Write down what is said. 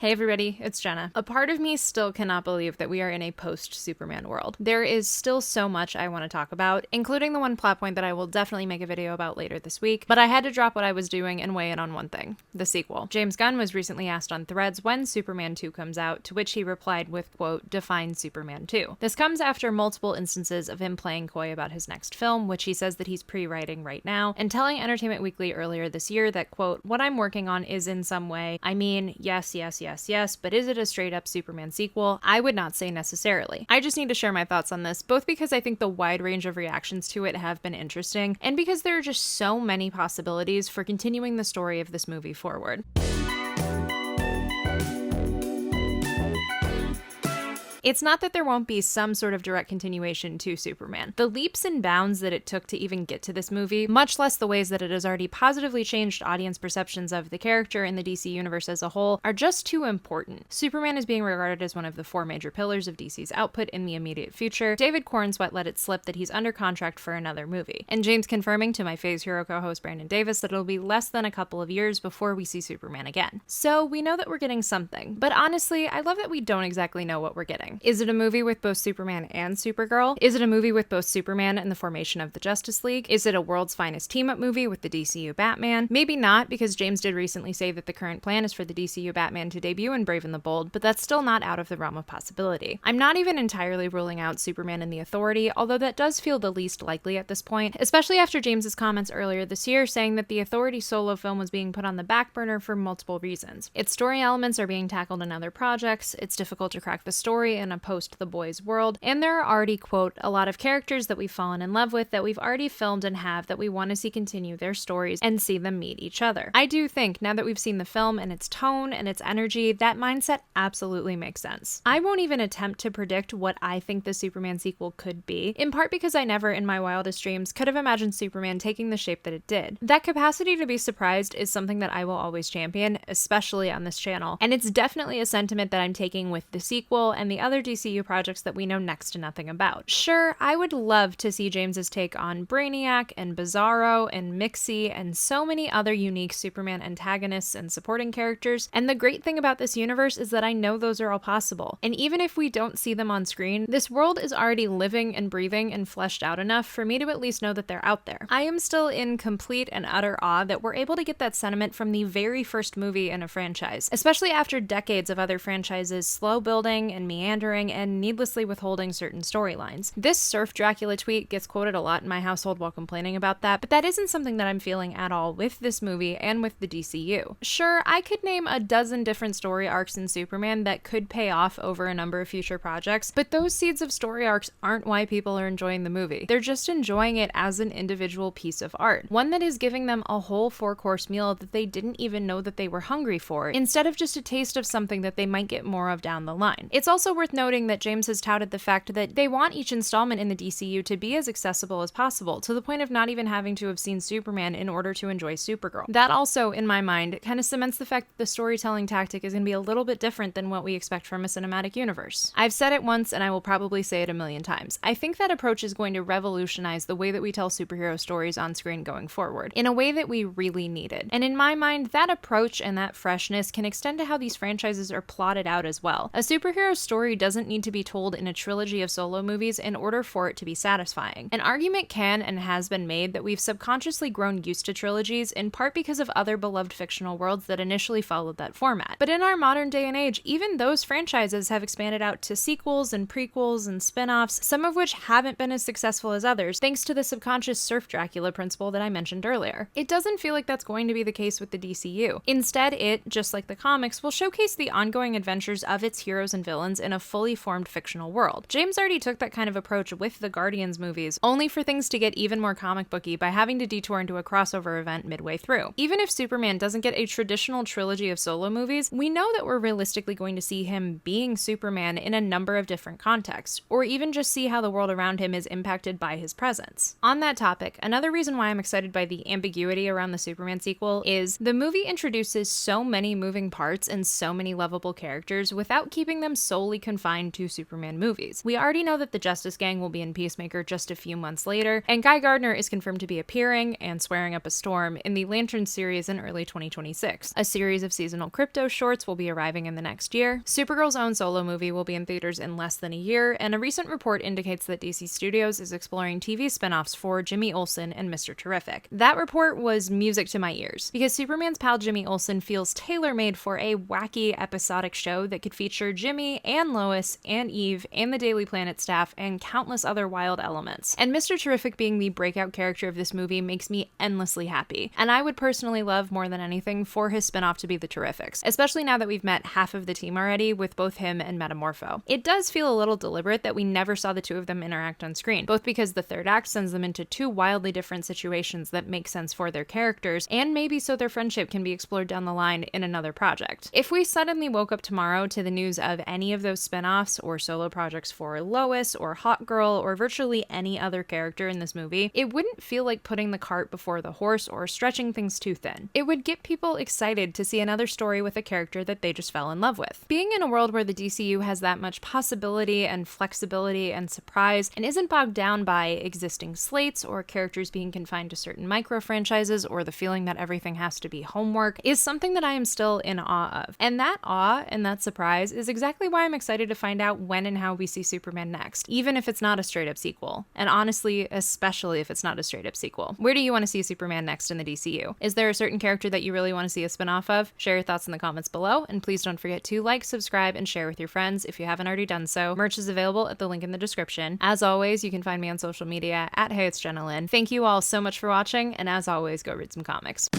Hey everybody, it's Jenna. A part of me still cannot believe that we are in a post-Superman world. There is still so much I want to talk about, including the one plot point that I will definitely make a video about later this week, but I had to drop what I was doing and weigh in on one thing: the sequel. James Gunn was recently asked on Threads when Superman 2 comes out, to which he replied with, quote, "Define Superman 2. This comes after multiple instances of him playing coy about his next film, which he says that he's pre-writing right now, and telling Entertainment Weekly earlier this year that, quote, "What I'm working on is in some way, I mean, yes, but is it a straight up Superman sequel? I would not say necessarily." I just need to share my thoughts on this, both because I think the wide range of reactions to it have been interesting, and because there are just so many possibilities for continuing the story of this movie forward. It's not that there won't be some sort of direct continuation to Superman. The leaps and bounds that it took to even get to this movie, much less the ways that it has already positively changed audience perceptions of the character in the DC universe as a whole, are just too important. Superman is being regarded as one of the four major pillars of DC's output in the immediate future. David Cornsweet let it slip that he's under contract for another movie, and James confirming to my Phase Hero co-host Brandon Davis that it'll be less than a couple of years before we see Superman again. So we know that we're getting something, but honestly, I love that we don't exactly know what we're getting. Is it a movie with both Superman and Supergirl? Is it a movie with both Superman and the formation of the Justice League? Is it a world's finest team-up movie with the DCU Batman? Maybe not, because James did recently say that the current plan is for the DCU Batman to debut in Brave and the Bold, but that's still not out of the realm of possibility. I'm not even entirely ruling out Superman and the Authority, although that does feel the least likely at this point, especially after James's comments earlier this year saying that the Authority solo film was being put on the back burner for multiple reasons. Its story elements are being tackled in other projects, it's difficult to crack the story in a post-The Boys world, and there are already, quote, "a lot of characters that we've fallen in love with that we've already filmed and have that we want to see continue their stories and see them meet each other." I do think, now that we've seen the film and its tone and its energy, that mindset absolutely makes sense. I won't even attempt to predict what I think the Superman sequel could be, in part because I never in my wildest dreams could have imagined Superman taking the shape that it did. That capacity to be surprised is something that I will always champion, especially on this channel, and it's definitely a sentiment that I'm taking with the sequel and the other DCU projects that we know next to nothing about. Sure, I would love to see James's take on Brainiac and Bizarro and Mixie and so many other unique Superman antagonists and supporting characters, and the great thing about this universe is that I know those are all possible. And even if we don't see them on screen, this world is already living and breathing and fleshed out enough for me to at least know that they're out there. I am still in complete and utter awe that we're able to get that sentiment from the very first movie in a franchise, especially after decades of other franchises slow building and meandering and needlessly withholding certain storylines. This Surf Dracula tweet gets quoted a lot in my household while complaining about that, but that isn't something that I'm feeling at all with this movie and with the DCU. Sure, I could name a dozen different story arcs in Superman that could pay off over a number of future projects, but those seeds of story arcs aren't why people are enjoying the movie. They're just enjoying it as an individual piece of art, one that is giving them a whole four-course meal that they didn't even know that they were hungry for, instead of just a taste of something that they might get more of down the line. It's also worth noting that James has touted the fact that they want each installment in the DCU to be as accessible as possible, to the point of not even having to have seen Superman in order to enjoy Supergirl. That also, in my mind, kind of cements the fact that the storytelling tactic is going to be a little bit different than what we expect from a cinematic universe. I've said it once, and I will probably say it a million times. I think that approach is going to revolutionize the way that we tell superhero stories on screen going forward, in a way that we really needed. And in my mind, that approach and that freshness can extend to how these franchises are plotted out as well. A superhero story doesn't need to be told in a trilogy of solo movies in order for it to be satisfying. An argument can and has been made that we've subconsciously grown used to trilogies, in part because of other beloved fictional worlds that initially followed that format. But in our modern day and age, even those franchises have expanded out to sequels and prequels and spin-offs, some of which haven't been as successful as others, thanks to the subconscious Surf Dracula principle that I mentioned earlier. It doesn't feel like that's going to be the case with the DCU. Instead, it, just like the comics, will showcase the ongoing adventures of its heroes and villains in a fully formed fictional world. James already took that kind of approach with the Guardians movies, only for things to get even more comic booky by having to detour into a crossover event midway through. Even if Superman doesn't get a traditional trilogy of solo movies, we know that we're realistically going to see him being Superman in a number of different contexts, or even just see how the world around him is impacted by his presence. On that topic, another reason why I'm excited by the ambiguity around the Superman sequel is the movie introduces so many moving parts and so many lovable characters without keeping them solely confined confined to Superman movies. We already know that the Justice Gang will be in Peacemaker just a few months later, and Guy Gardner is confirmed to be appearing and swearing up a storm in the Lantern series in early 2026. A series of seasonal crypto shorts will be arriving in the next year. Supergirl's own solo movie will be in theaters in less than a year, and a recent report indicates that DC Studios is exploring TV spinoffs for Jimmy Olsen and Mr. Terrific. That report was music to my ears, because Superman's pal Jimmy Olsen feels tailor-made for a wacky episodic show that could feature Jimmy and Lois and Eve and the Daily Planet staff and countless other wild elements. And Mr. Terrific being the breakout character of this movie makes me endlessly happy, and I would personally love more than anything for his spinoff to be the Terrifics, especially now that we've met half of the team already with both him and Metamorpho. It does feel a little deliberate that we never saw the two of them interact on screen, both because the third act sends them into two wildly different situations that make sense for their characters, and maybe so their friendship can be explored down the line in another project. If we suddenly woke up tomorrow to the news of any of those spinoffs or solo projects for Lois or Hot Girl or virtually any other character in this movie, it wouldn't feel like putting the cart before the horse or stretching things too thin. It would get people excited to see another story with a character that they just fell in love with. Being in a world where the DCU has that much possibility and flexibility and surprise and isn't bogged down by existing slates or characters being confined to certain micro-franchises or the feeling that everything has to be homework is something that I am still in awe of. And that awe and that surprise is exactly why I'm excited to find out when and how we see Superman next, even if it's not a straight-up sequel. And honestly, especially if it's not a straight-up sequel. Where do you want to see Superman next in the DCU? Is there a certain character that you really want to see a spin-off of? Share your thoughts in the comments below, and please don't forget to like, subscribe, and share with your friends if you haven't already done so. Merch is available at the link in the description. As always, you can find me on social media at Hey It's Jenna Lynn. Thank you all so much for watching, and as always, go read some comics.